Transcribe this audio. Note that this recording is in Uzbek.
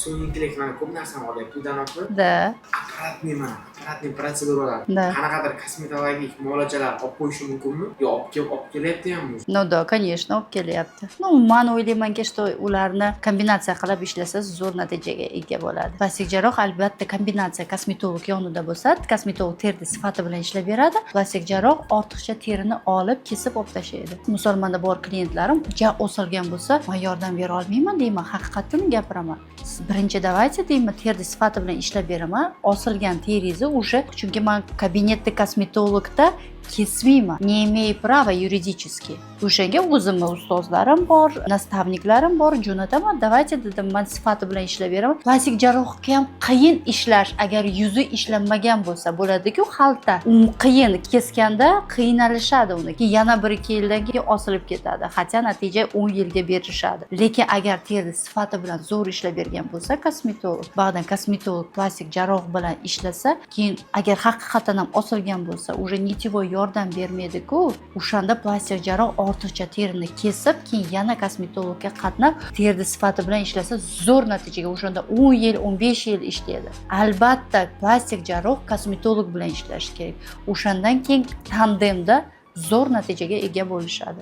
Sun'iy intellekt mana ko'p narsani olyapti. Undan ortiq Да, apparatning protseduralari, Да. qanaqadir kosmetologik muolajalar olib qo'yishi mumkinmi? Yo, olib kelyapti hammi. Ну да, конечно, olib kelyapti. Ну, men o'ylaymanki, что ularni kombinatsiya qilib ishlasa zo'r natijaga ega bo'ladi. Plastik jarroh albatta kombinatsiya kosmetolog yonida bo'lsa, kosmetolog terni sifati bilan ishlab beradi. Plastik jarroh ortiqcha terini olib, kesib olib tashlaydi. Misol menda bor klientlarim ja o'silgan bo'lsa, men yordam bera olmayman deyman, haqiqatni gapiraman. Birinchi давайте deyman, terni sifati bilan ishlab beraman. Osilgan teringizni уже, chunki men kabinetda kosmetologda kesmayman. Не имею права юридически. O'shanga o'zimni ustozlarim bor, nastavniklarim bor, jo'nataman. Давайте dedim, men sifati bilan ishlab beraman. Plastik jarrohga ham qiyin ishlash, agar yuzi ishlanmagan bo'lsa, bo'ladi-ku xalta. Qiyin keskanda qiynalishadi uni. Yana 1-2 yildan keyin osilib ketadi. Hatto natija 10 yilga berishadi. Lekin agar terni sifati bilan zo'r ishlab bergan bo'lsa, kosmetolog, ba'dan kosmetolog plastik jarroh bilan ishlasa, keyin agar haqiqatan ham osilgan bo'lsa, уже nitevой yordam bermaydi-ku, o'shanda plastik jarroh ortiqcha terini kesib, keyin yana kosmetologga qatnab, terni sifati bilan ishlasa zo'r natijaga, o'shanda 10 yil, 15 yil ishlaydi. Albatta, plastik jarroh kosmetolog bilan ishlash kerak. O'shandan keyin tandemda zo'r natijaga ega bo'lishadi.